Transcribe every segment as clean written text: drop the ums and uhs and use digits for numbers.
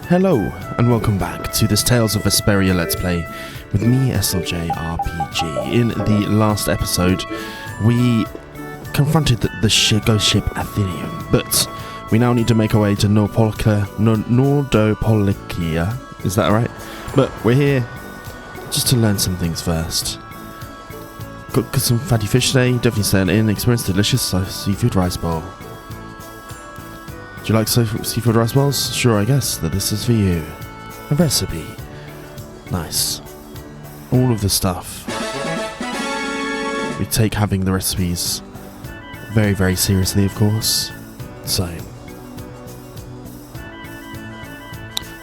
Hello, and welcome back to this Tales of Vesperia Let's Play with me, SLJ RPG. In the last episode, we confronted the ghost ship Athenium, but we now need to make our way to Nordopolica. Is that right? But we're here just to learn some things first. Cook some fatty fish today, definitely staying in, experience delicious seafood rice bowl. Do you like seafood rice bowls? Sure, I guess that this is for you. A recipe. Nice. All of the stuff. We take having the recipes very, very seriously, of course. So.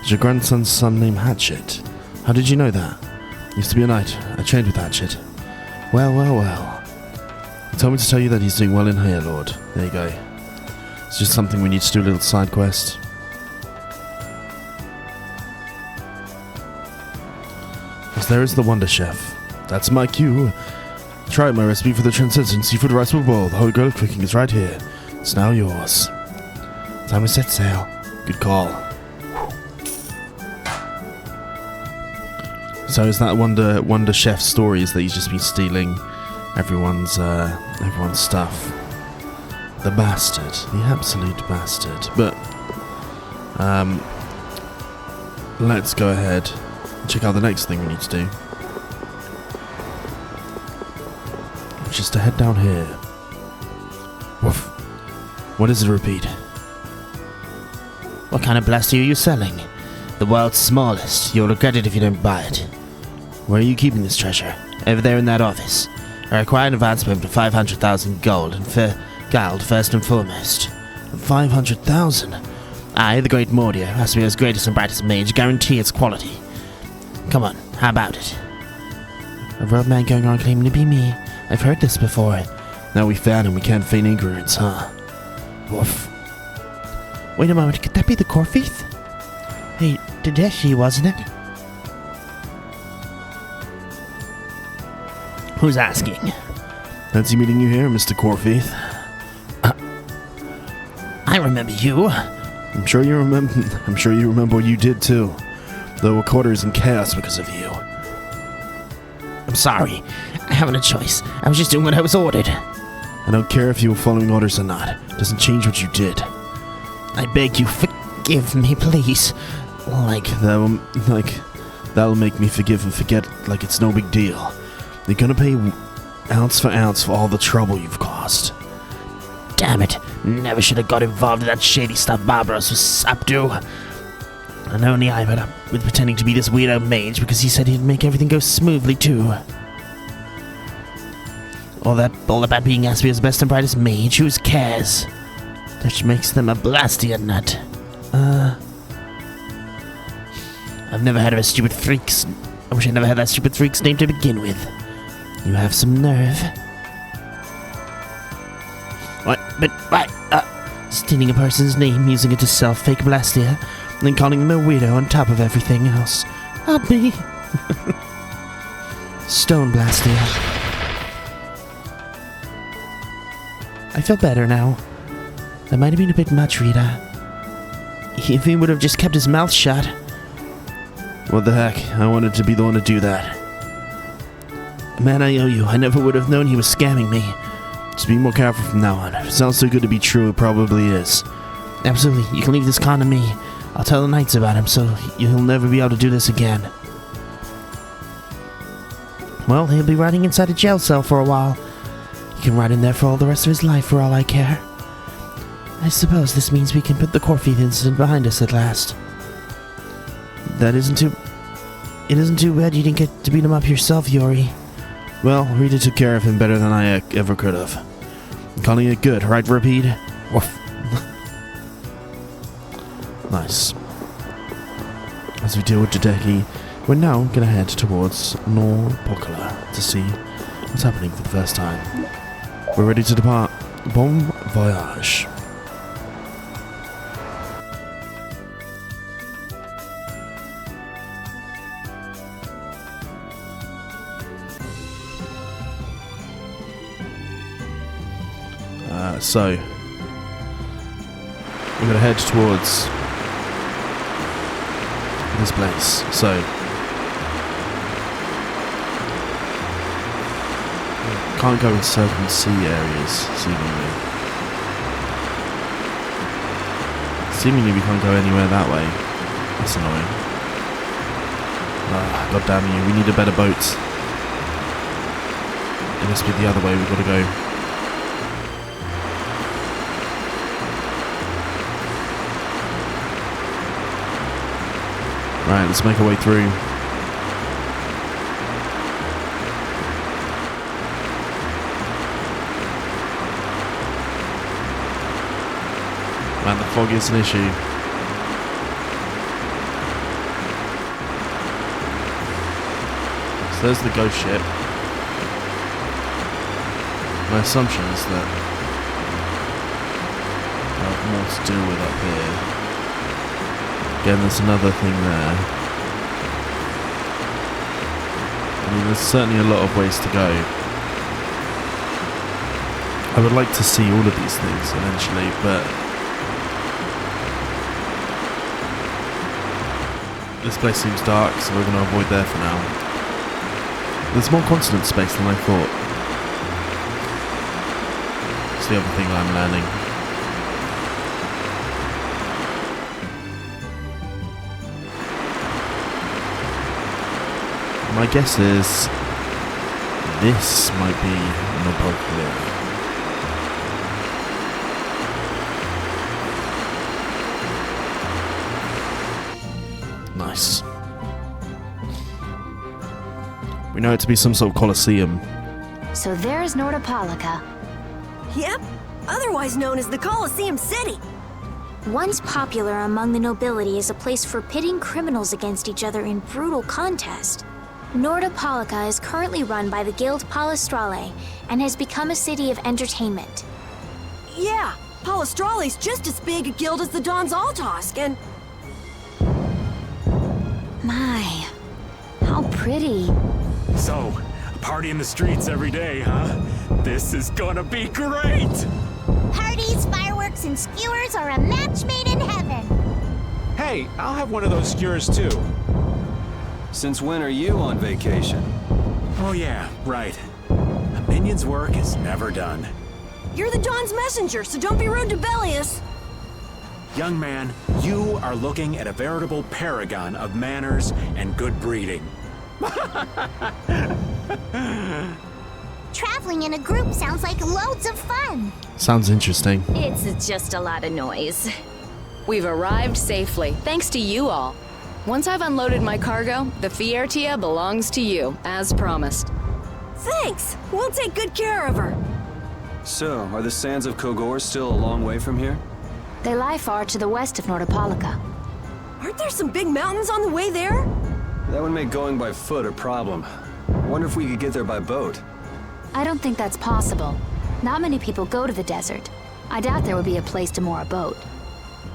Is your grandson's son named Hatchet? How did you know that? Used to be a knight. I trained with Hatchet. Well. He told me to tell you that he's doing well in here, Lord. There you go. It's just something we need to do, a little side quest. Yes, there is the Wonder Chef. That's my cue. Try my recipe for the transcendent seafood rice bowl. The whole girl cooking is right here. It's now yours. Time to set sail. Good call. So is that Wonder Chef stories that he's just been stealing everyone's stuff? The bastard. The absolute bastard. But, let's go ahead and check out the next thing we need to do. Which is to head down here. Woof. What is it, Rapede? What kind of blastia are you selling? The world's smallest. You'll regret it if you don't buy it. Where are you keeping this treasure? Over there in that office. I require an advance payment of 500,000 gold and Gald, first and foremost. 500,000? I, the great Mordia, Vesperia greatest and brightest mage, guarantee its quality. Come on, how about it? A rogue man going around claiming to be me. I've heard this before. Now we found him, we can't feign ignorance, huh? Woof. Wait a moment, could that be the Corfeith? Hey, Dedeshi, wasn't it? Who's asking? Fancy meeting you here, Mr. Corfeith. I remember you. I'm sure you remember what you did too. Though a quarter is in chaos because of you. I'm sorry. I haven't a choice. I was just doing what I was ordered. I don't care if you were following orders or not. It doesn't change what you did. I beg you, forgive me, please. That'll make me forgive and forget like it's no big deal. You're gonna pay ounce for ounce for all the trouble you've caused. Damn it. Never should have got involved in that shady stuff Barbaros was up to. And only I put up with pretending to be this weirdo mage because he said he'd make everything go smoothly too. All about being Aspier's best and brightest mage, who cares? That makes them a blastia nut. I've never heard of a stupid freaks. I wish I never had that stupid freak's name to begin with. You have some nerve. What? But why? Stealing a person's name, using it to sell fake blastia, and then calling them a weirdo on top of everything else. Help me. Stone blastia. I feel better now. That might have been a bit much, Rita. If he would have just kept his mouth shut. What the heck? I wanted to be the one to do that. Man, I owe you. I never would have known he was scamming me. Just be more careful from now on. If it sounds so good to be true, it probably is. Absolutely. You can leave this con to me. I'll tell the knights about him, so he'll never be able to do this again. Well, he'll be rotting inside a jail cell for a while. He can rot in there for all the rest of his life, for all I care. I suppose this means we can put the Corfeith incident behind us at last. It isn't too bad you didn't get to beat him up yourself, Yuri. Well, Rita took care of him better than I ever could have. I'm calling it good, right, Rapede? Woof. Nice. As we deal with Jadeki, we're now going to head towards Nordopolica to see what's happening for the first time. We're ready to depart. Bon voyage. So, we're going to head towards this place, so... Can't go in certain sea areas, seemingly. Seemingly we can't go anywhere that way. That's annoying. Ah, God damn you, we need a better boat. It must be the other way we've got to go. Right, let's make our way through. Man, the fog is an issue. So there's the ghost ship. My assumption is that I have more to deal with up here. Again, there's another thing there. I mean, there's certainly a lot of ways to go. I would like to see all of these things eventually, but this place seems dark, so we're going to avoid there for now. There's more continent space than I thought. It's the other thing I'm learning. My guess is this might be Nordopolica. Nice. We know it to be some sort of coliseum. So there's Nordopolica. Yep, otherwise known as the Colosseum City. Once popular among the nobility as a place for pitting criminals against each other in brutal contest, Nordopolica is currently run by the Guild Palestrale and has become a city of entertainment. Yeah, Palestrale's just as big a guild as the Don's Altosk, and... My, how pretty. So, a party in the streets every day, huh? This is gonna be great! Parties, fireworks, and skewers are a match made in heaven. Hey, I'll have one of those skewers too. Since when are you on vacation? Oh yeah, right. A minion's work is never done. You're the Don's messenger, so don't be rude to Bellius. Young man, you are looking at a veritable paragon of manners and good breeding. Traveling in a group sounds like loads of fun. Sounds interesting. It's just a lot of noise. We've arrived safely, thanks to you all. Once I've unloaded my cargo, the Fiertia belongs to you, as promised. Thanks, we'll take good care of her. So, are the sands of Kogor still a long way from here? They lie far to the west of Nordopolica. Aren't there some big mountains on the way there? That would make going by foot a problem. Wonder if we could get there by boat. I don't think that's possible. Not many people go to the desert. I doubt there would be a place to moor a boat.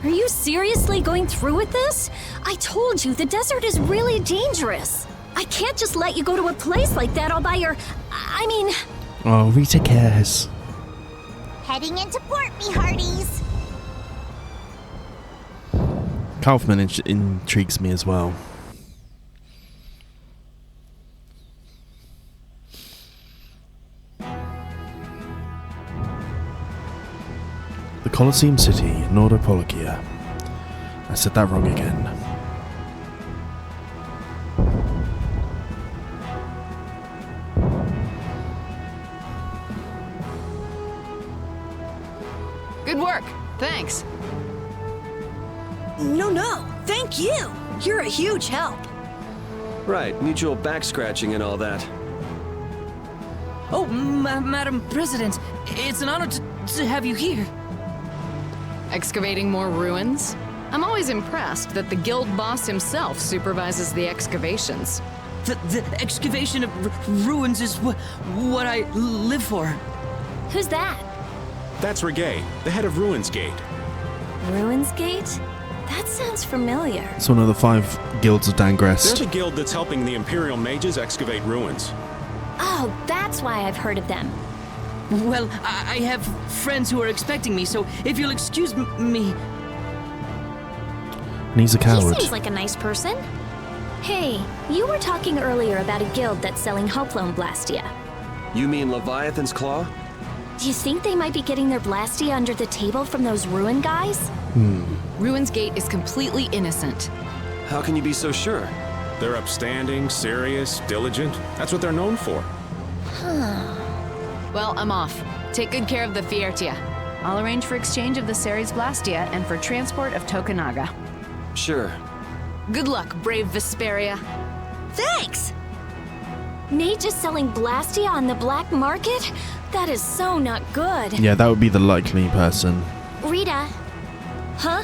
Are you seriously going through with this? I told you, the desert is really dangerous. I can't just let you go to a place like that all by I mean... Oh, Rita cares. Heading into port, me hearties. Kaufman intrigues me as well. The Colosseum City, Nordopolica. I said that wrong again. Good work. Thanks. No, thank you. You're a huge help. Right, mutual back scratching and all that. Oh, Madam President, it's an honor to have you here. Excavating more ruins? I'm always impressed that the guild boss himself supervises the excavations. The excavation of ruins is what I live for. Who's that? That's Rapede, the head of Ruins Gate. Ruins Gate? That sounds familiar. It's one of the 5 guilds of They're Dangrest. the guild that's helping the Imperial mages excavate ruins. Oh, that's why I've heard of them. Well, I have friends who are expecting me, so if you'll excuse me... And he's a He coward. seems like a nice person. Hey, you were talking earlier about a guild that's selling hope-loan blastia. You mean Leviathan's Claw? Do you think they might be getting their blastia under the table from those ruin guys? Ruin's Gate is completely innocent. How can you be so sure? They're upstanding, serious, diligent. That's what they're known for. Well, I'm off. Take good care of the Fiertia. I'll arrange for exchange of the Ceres Blastia and for transport of Tokunaga. Sure. Good luck, brave Vesperia. Thanks! Mages selling blastia on the black market? That is so not good. Yeah, that would be the likely person. Rita, Huh?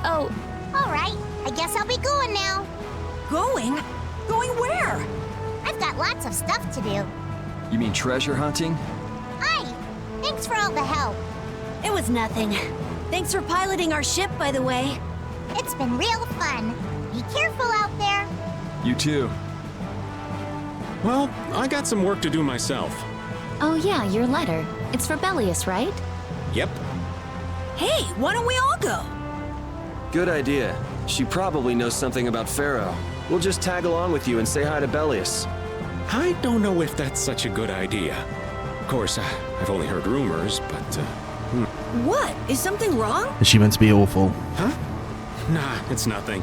Oh, All right, I guess I'll be going now. Going? Going where? I've got lots of stuff to do. You mean treasure hunting? Hi, thanks for all the help. It was nothing. Thanks for piloting our ship, by the way. It's been real fun. Be careful out there. You too. Well, I got some work to do myself. oh yeah, your letter. It's for Bellius, right? Yep. Hey, why don't we all go? Good idea. She probably knows something about Pharaoh. We'll just tag along with you and say hi to Bellius. I don't know if that's such a good idea. Of course, I've only heard rumors, but, What? Is something wrong? Is she meant to be awful? Huh? Nah, it's nothing.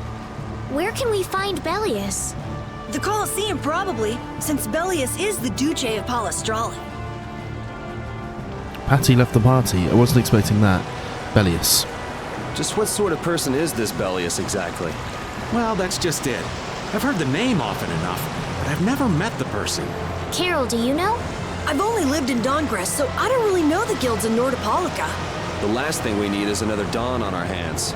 Where can we find Bellius? The Colosseum, probably, since Bellius is the Duce of Palestrale. Patty left the party. I wasn't expecting that. Bellius. Just what sort of person is this Bellius exactly? Well, that's just it. I've heard the name often enough, but I've never met the person. Carol, do you know? I've only lived in Dawngrest, so I don't really know the guilds in Nordopolica. The last thing we need is another Dawn on our hands.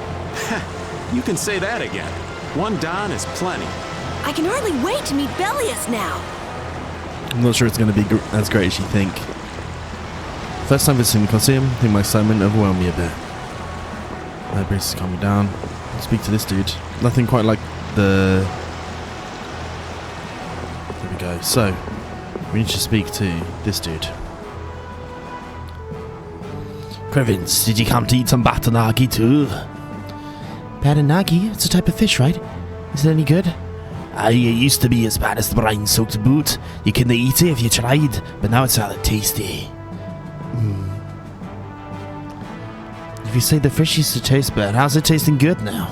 You can say that again. One Don is plenty. I can hardly wait to meet Bellius now. I'm not sure it's going to be as great as you think. First time visiting the Colosseum, I think my excitement overwhelmed me a bit. My braces calm me down. I'll speak to this dude. Nothing quite like the... There we go. So, we need to speak to this dude. Crevins, did you come to eat some batanagi too? Batanagi? It's a type of fish, right? Is it any good? Aye, it used to be as bad as the brine-soaked boot. You couldn't eat it if you tried, but now it's rather tasty. If you say the fish used to taste bad, how's it tasting good now?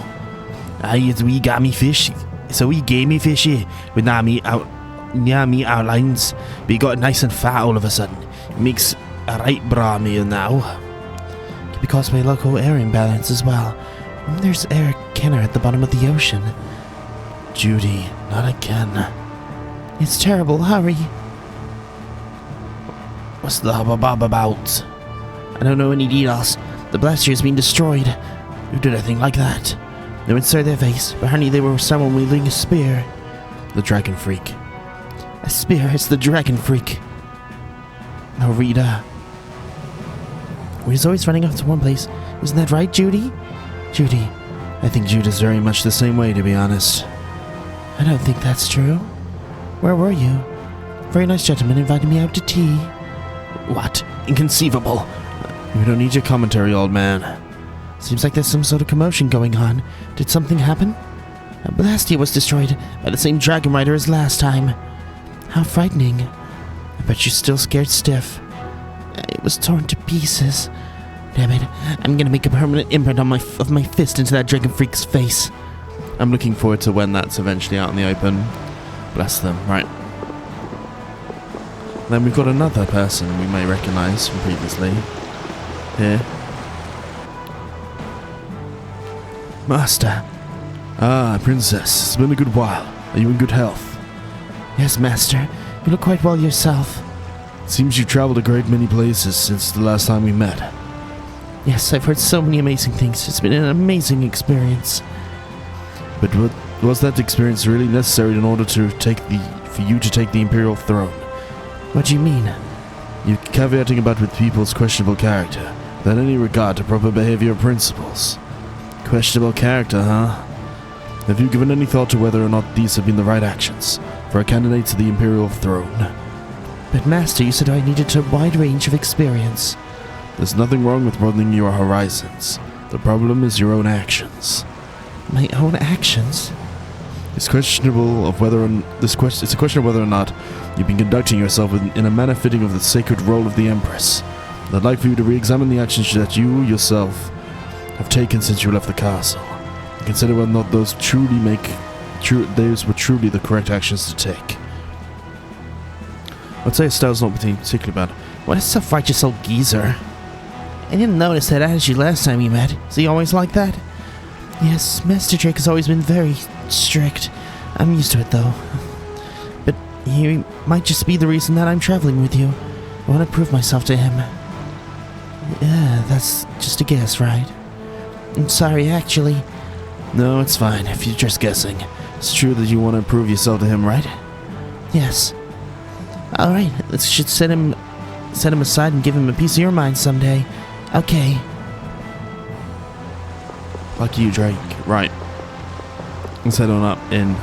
Aye, it's wee gammy fish. It's a wee gamey fishy with meat outlines, but you got it nice and fat all of a sudden. It makes a right bra meal now. Could be caused by local air imbalance as well. There's air Kenner at the bottom of the ocean. Judy, not again. It's terrible, hurry. What's the hubbub about? I don't know any details. The blaster has been destroyed. Who did a thing like that? No one saw their face, but honey, they were someone wielding a spear. The Dragon Freak. A spear, it's the Dragon Freak. No, Rita. We're just always running off to one place. Isn't that right, Judy? Judy. I think Judy's very much the same way, to be honest. I don't think that's true. Where were you? Very nice gentleman invited me out to tea. What? Inconceivable. We don't need your commentary, old man. Seems like there's some sort of commotion going on. Did something happen? A blastia was destroyed by the same dragon rider as last time. How frightening. I bet you're still scared stiff. It was torn to pieces. Damn it, I'm gonna make a permanent imprint on of my fist into that dragon freak's face. I'm looking forward to when that's eventually out in the open. Bless them. Right. Then we've got another person we may recognize from previously. Here. Master. Ah, Princess. It's been a good while. Are you in good health? Yes, Master. You look quite well yourself. Seems you've traveled a great many places since the last time we met. Yes, I've heard so many amazing things. It's been an amazing experience. But was that experience really necessary in order to for you to take the Imperial throne? What do you mean? You're caveating about with people's questionable character, without any regard to proper behavior or principles. Questionable character, huh? Have you given any thought to whether or not these have been the right actions for a candidate to the Imperial throne? But Master, you said I needed a wide range of experience. There's nothing wrong with broadening your horizons. The problem is your own actions. My own actions? It's questionable of whether it's a question of whether or not you've been conducting yourself in a manner fitting of the sacred role of the Empress. I'd like for you to re-examine the actions that you yourself have taken since you left the castle. Consider whether or not those were truly the correct actions to take. I'd say Estelle's not particularly bad. What a self-righteous old geezer. I didn't notice that attitude last time we met. Is he always like that? Yes, Master Drake has always been very strict. I'm used to it, though. But he might just be the reason that I'm traveling with you. I want to prove myself to him. Yeah, that's just a guess, right? I'm sorry, actually. No, it's fine, if you're just guessing. It's true that you want to prove yourself to him, right? Yes. Alright, let's just set him aside and give him a piece of your mind someday. Okay. Like you, Drake. Right. Let's head on up in.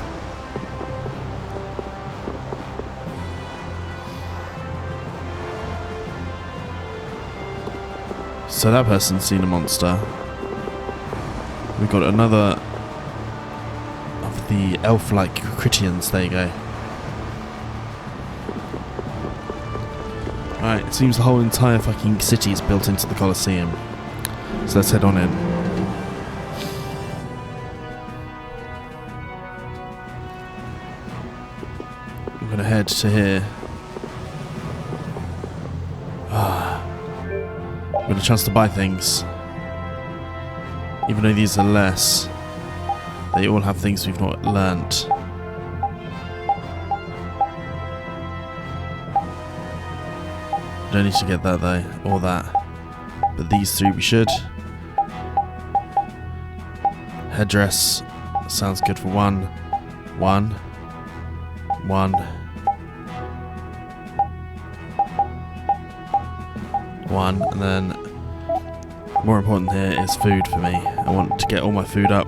So that person's seen a monster. We've got another of the elf-like Critians. There you go. Right, it seems the whole entire fucking city is built into the Colosseum. So let's head on in. I'm gonna head to here. Got a chance to buy things. Even though these are less, they all have things we've not learnt. Don't need to get that though, or that. But these three we should. Headdress sounds good for one, and then more important here is food for me. I want to get all my food up.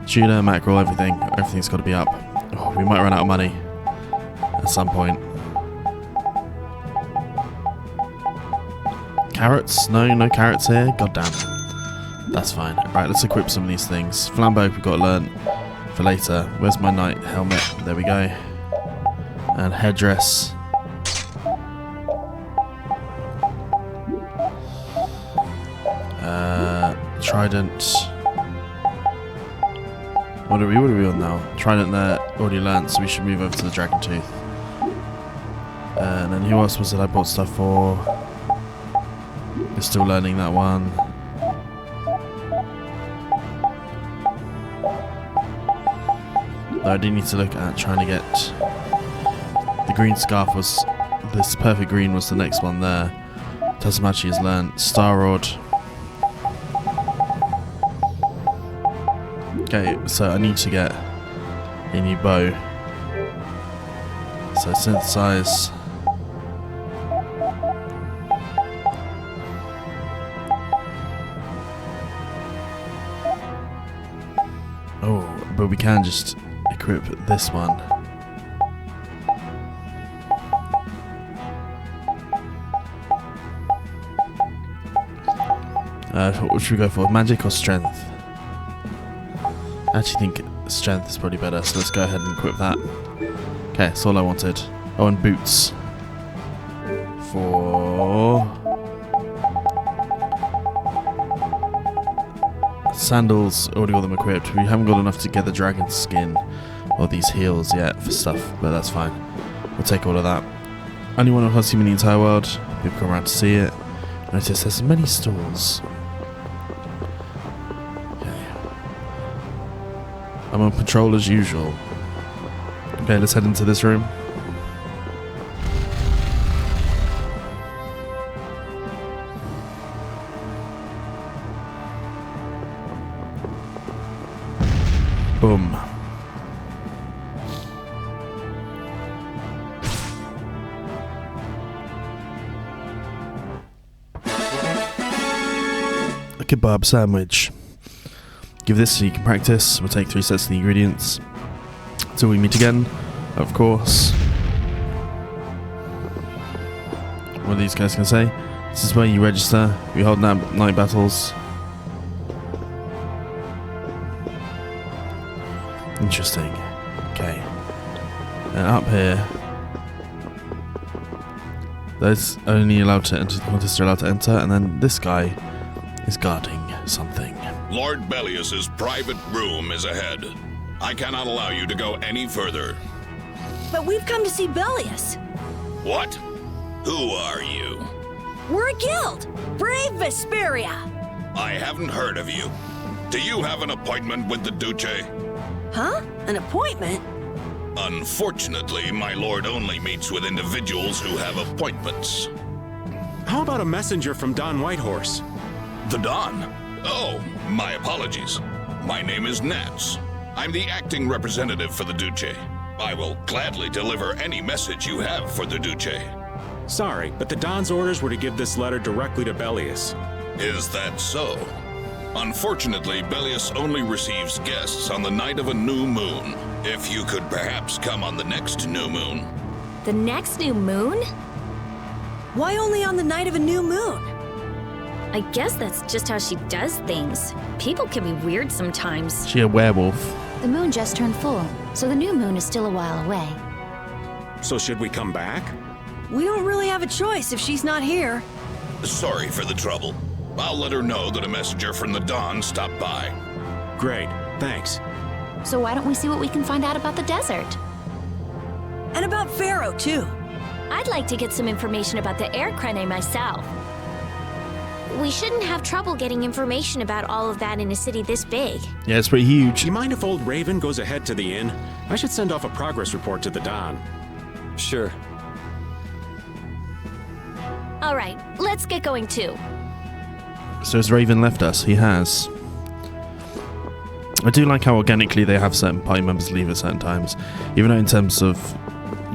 Tuna, mackerel, everything's got to be up. Oh, we might run out of money at some point. Carrots? No carrots here. God damn. That's fine. Right, let's equip some of these things. Flambeau we've got to learn for later. Where's my knight helmet? There we go. And headdress. Trident. What are we on now? Trident there, already learnt, so we should move over to the Dragon Tooth. And then who else was it I bought stuff for? We're still learning that one. Though I do need to look at trying to get the green scarf. Was this perfect green was the next one there. Tazamachi has learnt. Star Rod. Okay, so I need to get a new bow. So synthesize. Oh, but we can just equip this one. What should we go for? Magic or strength? I actually think strength is probably better, so let's go ahead and equip that. Okay, that's all I wanted. Oh, and boots. For sandals, already got them equipped. We haven't got enough to get the dragon skin or these heels yet for stuff, but that's fine. We'll take all of that. Only one of Husky in the entire world. People come around to see it. Notice there's many stalls. I'm on patrol as usual. Okay, let's head into this room. Boom. A kebab sandwich. Give this so you can practice. We'll take 3 sets of the ingredients. Until we meet again, of course. What are these guys going to say? This is where you register. We hold night battles. Interesting. Okay. And up here, those only allowed to enter the contest are allowed to enter, and then this guy is guarding something. Lord Bellius's private room is ahead. I cannot allow you to go any further. But we've come to see Bellius. What? Who are you? We're a guild. Brave Vesperia. I haven't heard of you. Do you have an appointment with the Duce? Huh? An appointment? Unfortunately, my lord only meets with individuals who have appointments. How about a messenger from Don Whitehorse? The Don? Oh, my apologies. My name is Nats. I'm the acting representative for the Duce. I will gladly deliver any message you have for the Duce. Sorry, but the Don's orders were to give this letter directly to Bellius. Is that so? Unfortunately, Bellius only receives guests on the night of a new moon. If you could perhaps come on the next new moon. The next new moon? Why only on the night of a new moon? I guess that's just how she does things. People can be weird sometimes. She a werewolf? The moon just turned full, so the new moon is still a while away. So should we come back? We don't really have a choice if she's not here. Sorry for the trouble. I'll let her know that a messenger from the Dawn stopped by. Great, thanks. So why don't we see what we can find out about the desert? And about Pharaoh, too. I'd like to get some information about the air crane myself. We shouldn't have trouble getting information about all of that in a city this big. Yeah, it's pretty huge. Do you mind if old Raven goes ahead to the inn? I should send off a progress report to the Don. Sure. All right, let's get going too. So has Raven left us? He has. I do like how organically they have certain party members leave at certain times, even though in terms of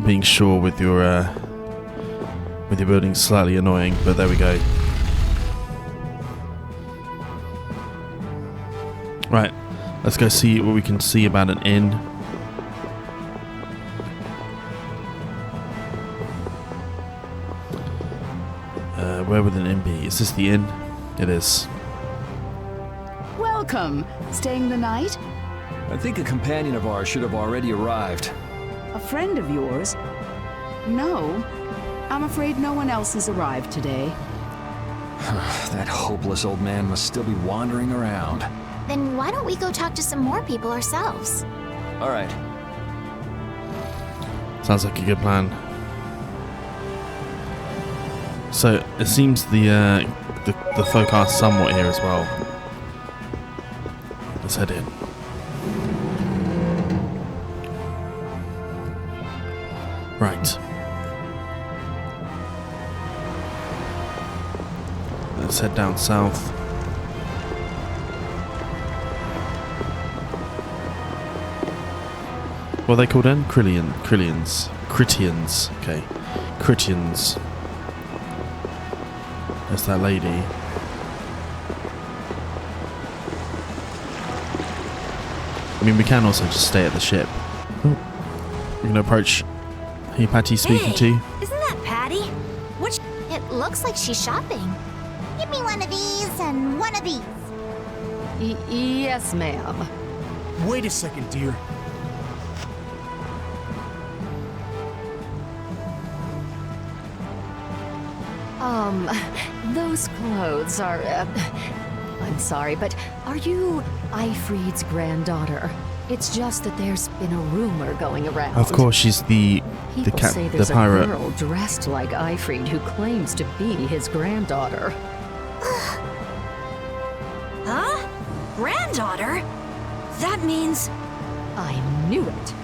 being sure with your building slightly annoying. But there we go. Right, let's go see what we can see about an inn. Where would an inn be? Is this the inn? It is. Welcome. Staying the night? I think a companion of ours should have already arrived. A friend of yours? No. I'm afraid no one else has arrived today. That hopeless old man must still be wandering around. Then why don't we go talk to some more people ourselves? All right. Sounds like a good plan. So it seems the folk are somewhat here as well. Let's head in. Right. Let's head down south. What are they called then? Critians. Okay. Critians. There's that lady. I mean, we can also just stay at the ship. Oh. We're going to approach. Hey, Patty, speaking to you. Isn't that Patty? It looks like she's shopping. Give me one of these and one of these. Yes, ma'am. Wait a second, dear. Those clothes are, I'm sorry, but are you Ifrid's granddaughter? It's just that there's been a rumor going around. Of course, she's the pirate. A girl dressed like Ifrid who claims to be his granddaughter. Huh? Granddaughter? That means... I knew it.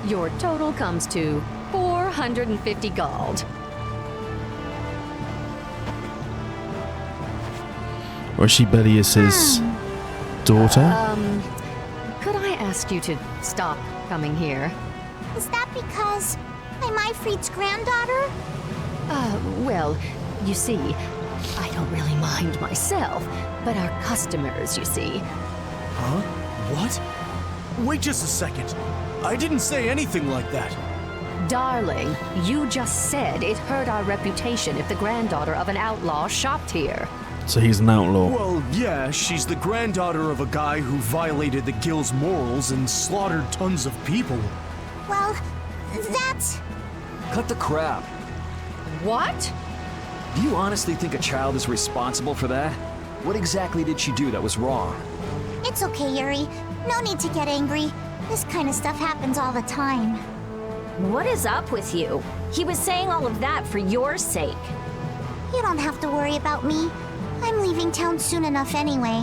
Your total comes to 450 gold. Or is she Bellius's daughter? Could I ask you to stop coming here? Is that because I'm Ifrid's granddaughter? Well, you see, I don't really mind myself, but our customers, you see. Huh? What? Wait just a second. I didn't say anything like that. Darling, you just said it hurt our reputation if the granddaughter of an outlaw shopped here. So he's an outlaw. Well, yeah, she's the granddaughter of a guy who violated the guild's morals and slaughtered tons of people. Well, that's... Cut the crap. What? Do you honestly think a child is responsible for that? What exactly did she do that was wrong? It's okay, Yuri. No need to get angry. This kind of stuff happens all the time. What is up with you? He was saying all of that for your sake. You don't have to worry about me. I'm leaving town soon enough anyway.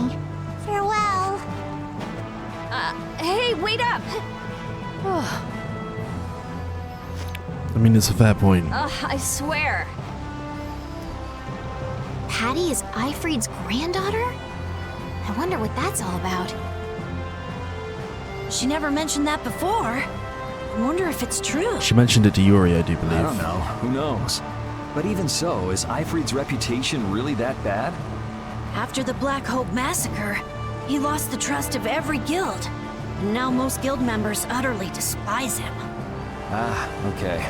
Farewell. Hey, wait up! I mean, it's a fair point. I swear. Patty is Ifreed's granddaughter? I wonder what that's all about. She never mentioned that before. I wonder if it's true. She mentioned it to Yuri, I do believe. I don't know. Who knows? But even so, is Ifreed's reputation really that bad? After the Black Hope massacre, he lost the trust of every guild. And now most guild members utterly despise him. Ah, okay.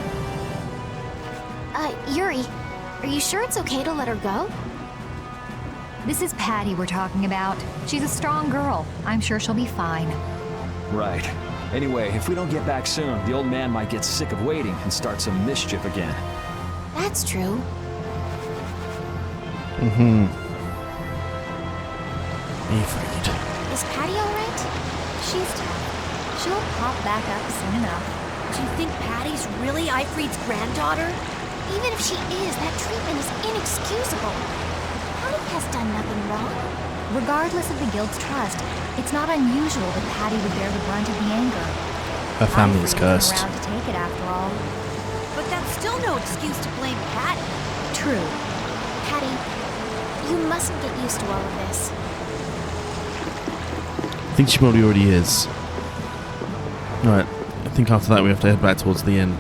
Yuri, are you sure it's okay to let her go? This is Patty we're talking about. She's a strong girl. I'm sure she'll be fine. Right. Anyway, if we don't get back soon, the old man might get sick of waiting and start some mischief again. That's true. Ifreed. Is Patty alright? She's tough. She'll pop back up soon enough. Do you think Patty's really Ifreed's granddaughter? Even if she is, that treatment is inexcusable. Patty has done nothing wrong. Regardless of the guild's trust, it's not unusual that Patty would bear the brunt of the anger. Her family is cursed. Around to take it after all. But that's still no excuse to blame Patty. True. Patty, you mustn't get used to all of this. I think she probably already is. Alright, I think after that we have to head back towards the inn.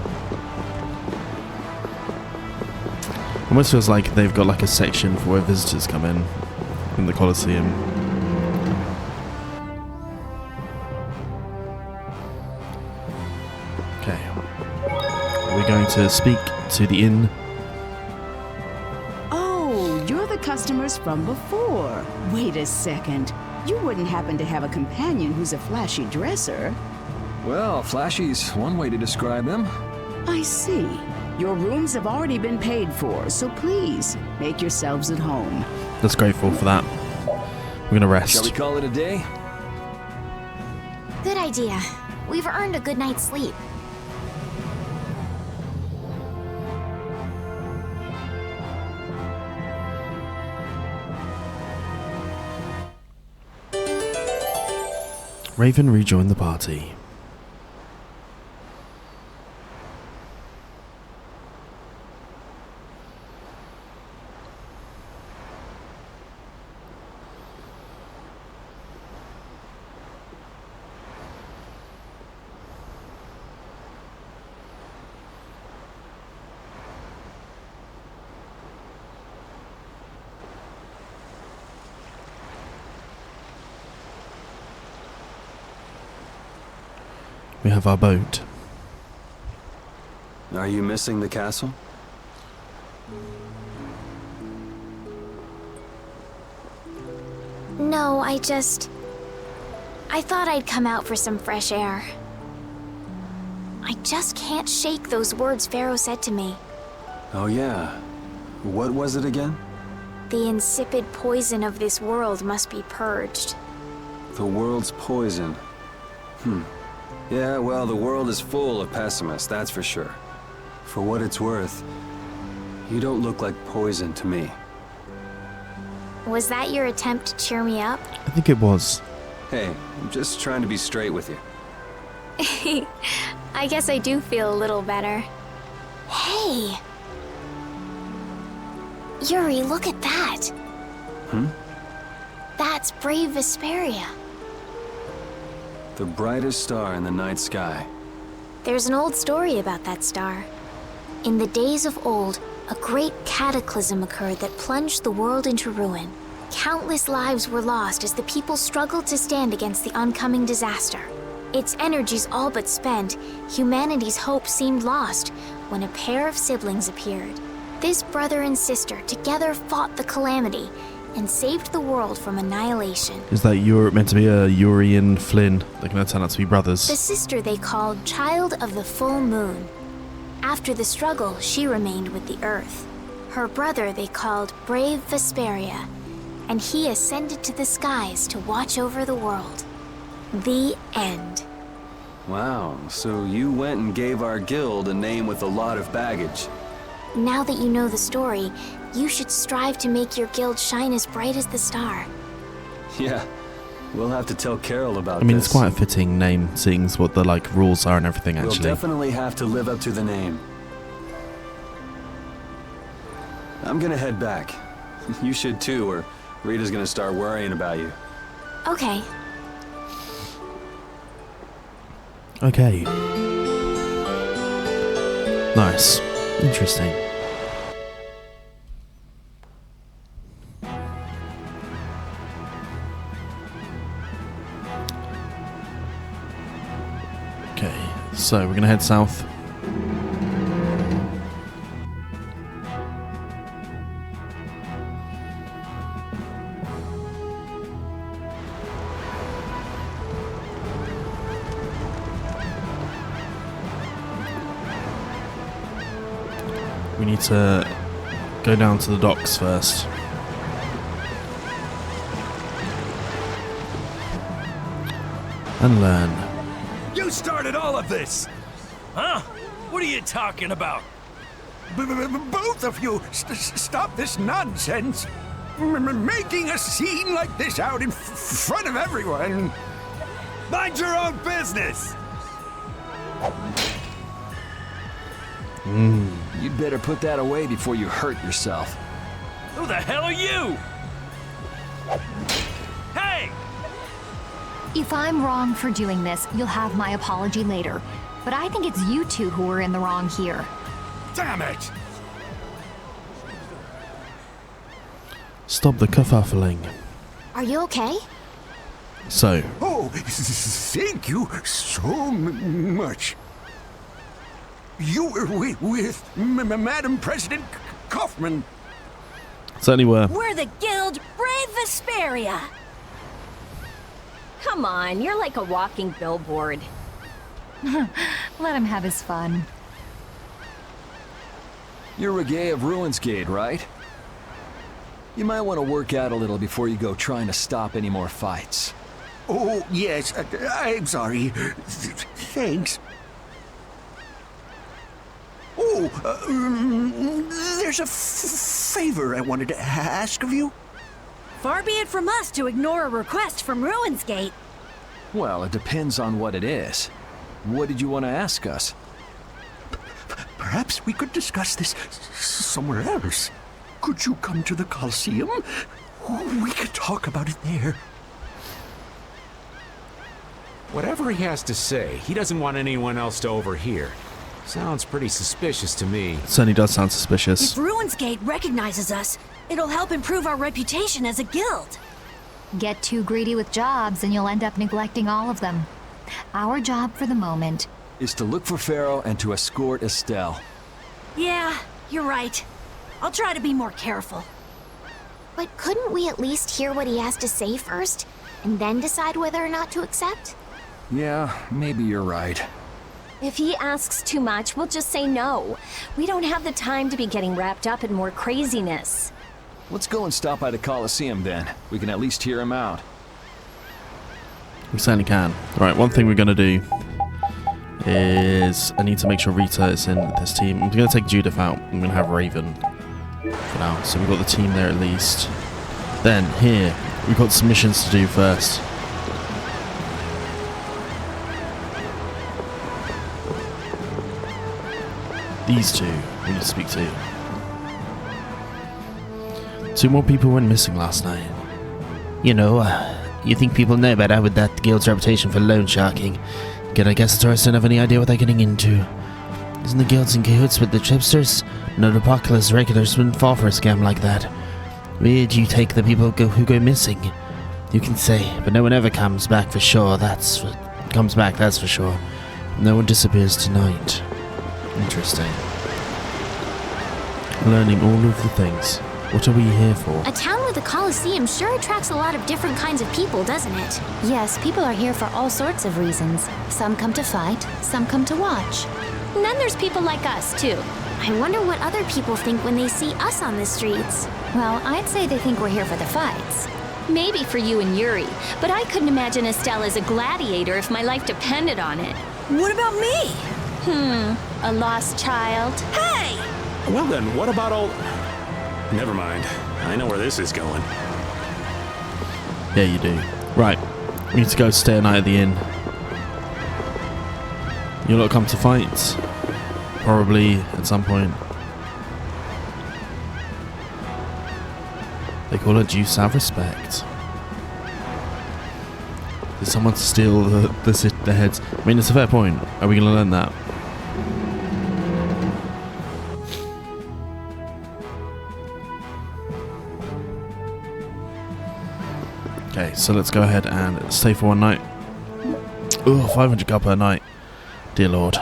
Almost feels like they've got like a section for where visitors come in the Colosseum. Okay. We're going to speak to the inn. Oh, you're the customers from before. Wait a second. You wouldn't happen to have a companion who's a flashy dresser? Well, flashy's one way to describe him. I see. Your rooms have already been paid for, so please, make yourselves at home. That's grateful for that. We're gonna rest. Shall we call it a day? Good idea. We've earned a good night's sleep. Raven rejoined the party. We have our boat. Are you missing the castle? No, I thought I'd come out for some fresh air. I just can't shake those words Pharaoh said to me. Oh yeah. What was it again? The insipid poison of this world must be purged. The world's poison. Yeah, well, the world is full of pessimists, that's for sure. For what it's worth, you don't look like poison to me. Was that your attempt to cheer me up? I think it was. Hey, I'm just trying to be straight with you. I guess I do feel a little better. Hey! Yuri, look at that! That's brave Vesperia. The brightest star in the night sky. There's an old story about that star. In the days of old, a great cataclysm occurred that plunged the world into ruin. Countless lives were lost as the people struggled to stand against the oncoming disaster. Its energies all but spent, humanity's hope seemed lost when a pair of siblings appeared. This brother and sister together fought the calamity and saved the world from annihilation. Is that meant to be a Yuri and Flynn? They're going to turn out to be brothers. The sister they called Child of the Full Moon. After the struggle, she remained with the Earth. Her brother they called Brave Vesperia, and he ascended to the skies to watch over the world. The end. Wow, so you went and gave our guild a name with a lot of baggage. Now that you know the story, you should strive to make your guild shine as bright as the star. Yeah, we'll have to tell Carol about this. I mean, it's quite a fitting name, seeing what the rules are and everything, actually. We'll definitely have to live up to the name. I'm gonna head back. You should too, or Rita's gonna start worrying about you. Okay. Okay. Nice. Interesting. Okay, so we're gonna head south. We need to go down to the docks first. And learn. You started all of this! Huh? What are you talking about? Both of you, stop this nonsense! Making a scene like this out in front of everyone! Mind your own business! You'd better put that away before you hurt yourself. Who the hell are you? Hey! If I'm wrong for doing this, you'll have my apology later. But I think it's you two who are in the wrong here. Damn it! Stop the kerfuffling. Are you okay? So. Oh, thank you so much. You were with Madam President Kaufman. Certainly were. We're the guild Brave Vesperia. Come on, you're like a walking billboard. Let him have his fun. You're Reggae of Ruinsgate, right? You might want to work out a little before you go trying to stop any more fights. Oh, yes, I'm sorry. Thanks. Oh, there's a favor I wanted to ask of you. Far be it from us to ignore a request from Ruinsgate. Well, it depends on what it is. What did you want to ask us? Perhaps we could discuss this somewhere else. Could you come to the Coliseum? We could talk about it there. Whatever he has to say, he doesn't want anyone else to overhear. Sounds pretty suspicious to me. Certainly does sound suspicious. If Ruinsgate recognizes us, it'll help improve our reputation as a guild. Get too greedy with jobs and you'll end up neglecting all of them. Our job for the moment is to look for Pharaoh and to escort Estelle. Yeah, you're right. I'll try to be more careful. But couldn't we at least hear what he has to say first, and then decide whether or not to accept? Yeah, maybe you're right. If he asks too much, we'll just say no. We don't have the time to be getting wrapped up in more craziness. Let's go and stop by the Coliseum then. We can at least hear him out. We certainly can. Right, one thing we're going to do is I need to make sure Rita is in this team. I'm going to take Judith out. I'm going to have Raven for now. So we've got the team there at least. Then here, we've got some missions to do first. These two we need to speak to. 2 more people went missing last night. You know, you think people know better with that guild's reputation for loan sharking. Yet I guess the tourists don't have any idea what they're getting into. Isn't the guilds in cahoots with the chipsters? Nordopolica's regulars wouldn't fall for a scam like that. Where'd you take the people who go missing? You can say, but no one ever comes back for sure, that's for sure. No one disappears tonight. Interesting. Learning all of the things. What are we here for? A town with a coliseum sure attracts a lot of different kinds of people, doesn't it? Yes, people are here for all sorts of reasons. Some come to fight, some come to watch. And then there's people like us, too. I wonder what other people think when they see us on the streets. Well, I'd say they think we're here for the fights. Maybe for you and Yuri, but I couldn't imagine Estelle as a gladiator if my life depended on it. What about me? A lost child. Hey! Well then, what about all... Never mind. I know where this is going. Yeah, you do. Right. We need to go stay a night at the inn. You'll not come to fight. Probably at some point. They call it due self-respect. Did someone steal the heads? I mean, it's a fair point. Are we going to learn that? Okay, so let's go ahead and stay for one night. Ooh, 500 gold per night. Dear Lord.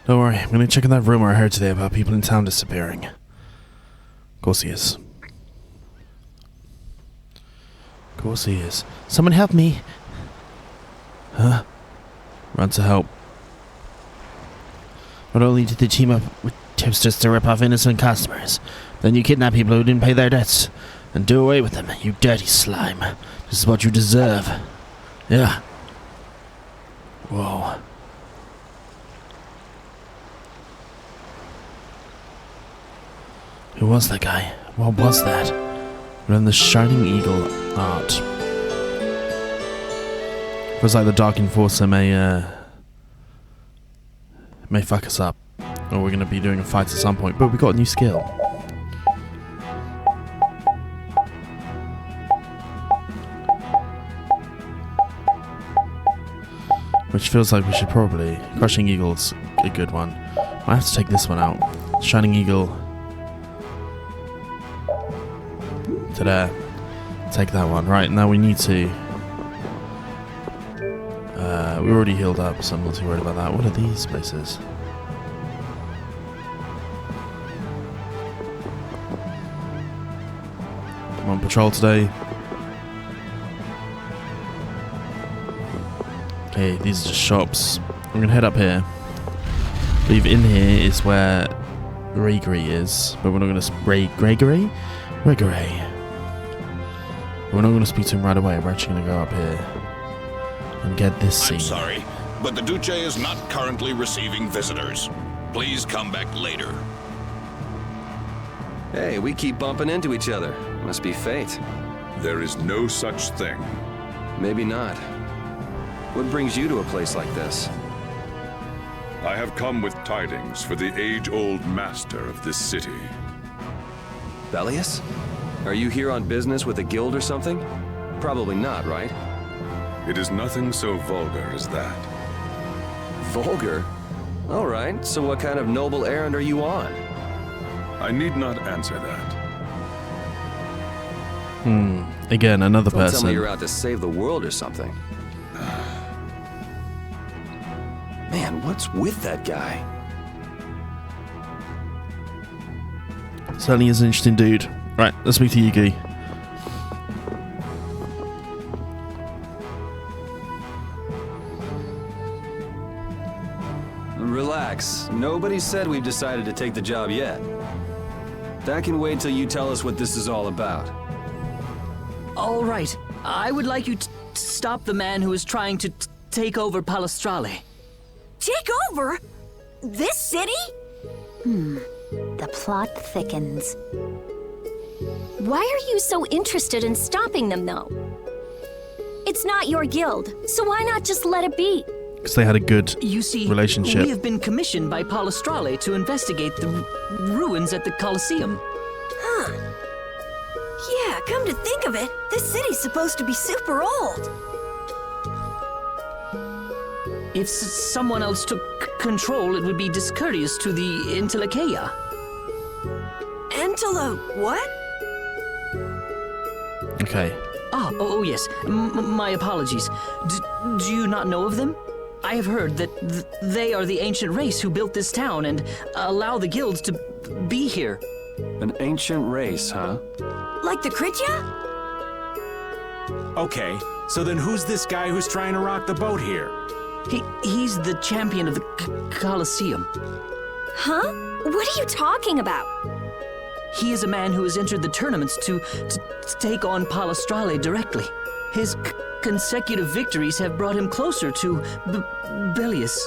Don't worry, I'm going to check on that rumor I heard today about people in town disappearing. Of course he is. Of course he is. Someone help me. Huh? Run to help. Not only did they team up with toasters to rip off innocent customers, then you kidnap people who didn't pay their debts and do away with them, you dirty slime. This is what you deserve. Yeah. Whoa. Who was that guy? What was that? Learn the Shining Eagle art. Feels like the Dark Enforcer may fuck us up. Or we're going to be doing a fight at some point. But we got a new skill. Which feels like we should probably... Crushing Eagle's a good one. I have to take this one out. Shining Eagle... to there. Take that one. Right, now we need to... we already healed up, so I'm not too worried about that. What are these places? I'm on patrol today. Okay, these are just shops. I'm going to head up here. I believe in here is where Gregory is, but we're not going to... Gregory? Gregory. We're not going to speak to him right away. We're actually going to go up here and get this scene. I'm sorry, but the Duce is not currently receiving visitors. Please come back later. Hey, we keep bumping into each other. Must be fate. There is no such thing. Maybe not. What brings you to a place like this? I have come with tidings for the age-old master of this city. Bellius? Are you here on business with a guild or something? Probably not, right? It is nothing so vulgar as that. Vulgar? All right, so what kind of noble errand are you on? I need not answer that. Again, another Don't person. tell me you're out to save the world or something. Man, what's with that guy? Certainly is an interesting dude. Right, let's speak to Yugi. Relax. Nobody said we've decided to take the job yet. That can wait till you tell us what this is all about. All right. I would like you to stop the man who is trying to take over Palestrale. Take over? This city? The plot thickens. Why are you so interested in stopping them, though? It's not your guild, so why not just let it be? Because they had a good You see, relationship. we have been commissioned by Palestrale to investigate the ruins at the Colosseum. Huh. Yeah, come to think of it, this city's supposed to be super old. If someone else took control, it would be discourteous to the Intellikeia. What? Okay. Oh yes. My apologies. Do you not know of them? I have heard that they are the ancient race who built this town and allow the guilds to be here. An ancient race, huh? Like the Kritya? Okay, so then who's this guy who's trying to rock the boat here? He's the champion of the Colosseum. Huh? What are you talking about? He is a man who has entered the tournaments to take on Palastrale directly. His consecutive victories have brought him closer to Bellius.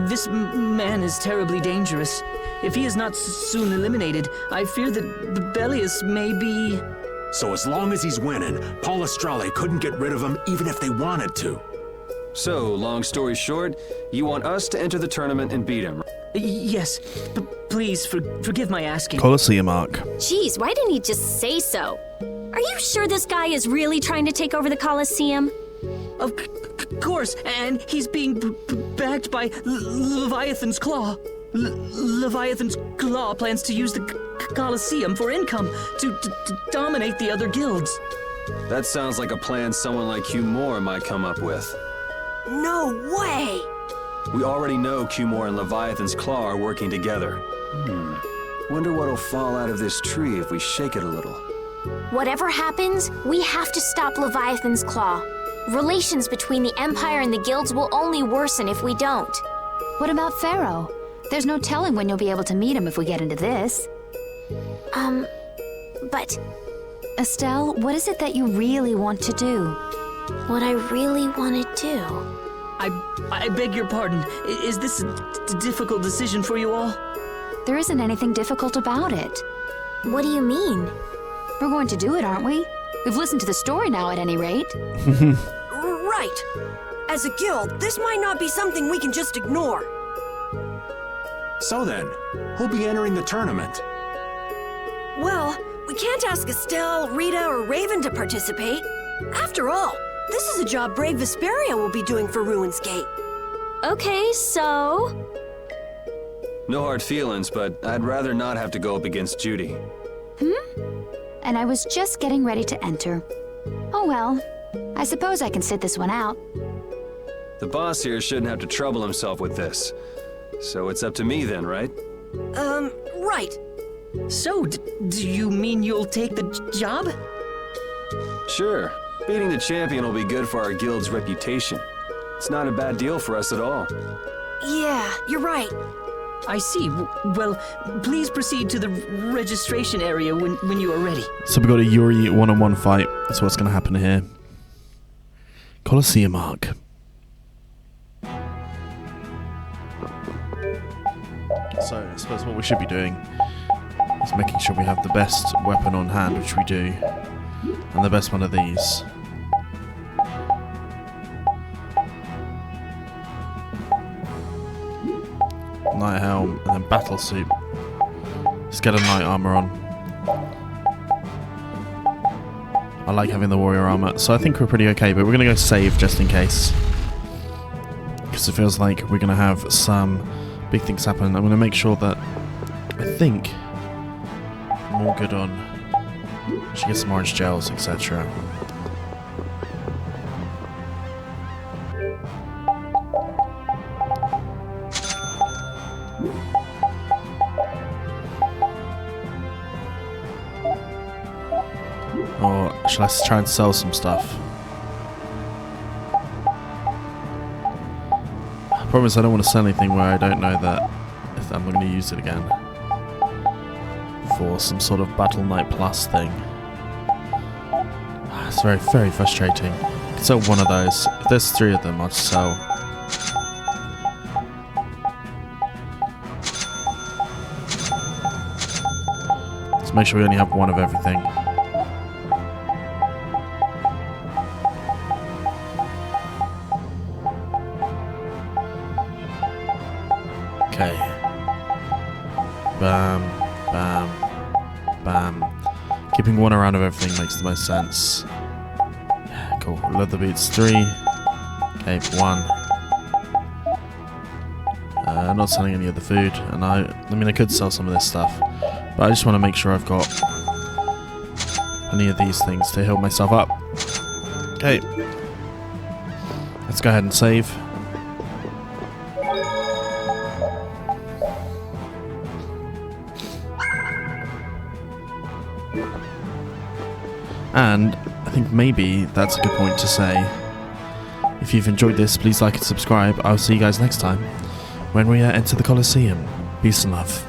This man is terribly dangerous. If he is not soon eliminated, I fear that Bellius may be... So as long as he's winning, Palastrale couldn't get rid of him even if they wanted to. So, long story short, you want us to enter the tournament and beat him? Yes, please forgive my asking. Colosseum arc. Jeez, why didn't he just say so? Are you sure this guy is really trying to take over the Colosseum? Of course, and he's being backed by Leviathan's Claw. Leviathan's Claw plans to use the Colosseum for income to dominate the other guilds. That sounds like a plan someone like Hugh Moore might come up with. No way! We already know Hugh Moore and Leviathan's Claw are working together. Wonder what'll fall out of this tree if we shake it a little. Whatever happens, we have to stop Leviathan's Claw. Relations between the Empire and the guilds will only worsen if we don't. What about Pharaoh? There's no telling when you'll be able to meet him if we get into this. But... Estelle, what is it that you really want to do? What I really want to do? I beg your pardon. Is this a difficult decision for you all? There isn't anything difficult about it. What do you mean? We're going to do it, aren't we? We've listened to the story now, at any rate. Right. As a guild, this might not be something we can just ignore. So then, who'll be entering the tournament? Well, we can't ask Estelle, Rita, or Raven to participate. After all, this is a job brave Vesperia will be doing for Ruin's Gate. Okay, so... No hard feelings, but I'd rather not have to go up against Judy. And I was just getting ready to enter. Oh well, I suppose I can sit this one out. The boss here shouldn't have to trouble himself with this. So it's up to me then, right? Right. So, do you mean you'll take the job? Sure. Beating the champion will be good for our guild's reputation. It's not a bad deal for us at all. Yeah, you're right. I see. Well, please proceed to the registration area when you are ready. So we've got a Yuri one-on-one fight. That's what's going to happen here. Colosseum arc. So I suppose what we should be doing is making sure we have the best weapon on hand, which we do, and the best one of these. Knight helm and then battle suit. Let's get a knight armor on. I like having the warrior armor, so I think we're pretty okay, but we're gonna go save just in case, because it feels like we're gonna have some big things happen. I'm gonna make sure that I think I'm all good on. She gets some orange gels, etc. Or shall I try and sell some stuff? The problem is I don't want to sell anything where I don't know that if I'm going to use it again for some sort of Battle Knight Plus thing. It's very, very frustrating. I can sell one of those. If there's 3 of them, I'll just sell. Let's make sure we only have one of everything. Okay. Bam, bam, bam. Keeping one around of everything makes the most sense. Yeah, cool. Leather boots 3. Okay, 1. Not selling any of the food, and I mean I could sell some of this stuff, but I just want to make sure I've got any of these things to heal myself up. Okay. Let's go ahead and save. And I think maybe that's a good point to say, if you've enjoyed this, please like and subscribe. I'll see you guys next time when we enter the Colosseum. Peace and love.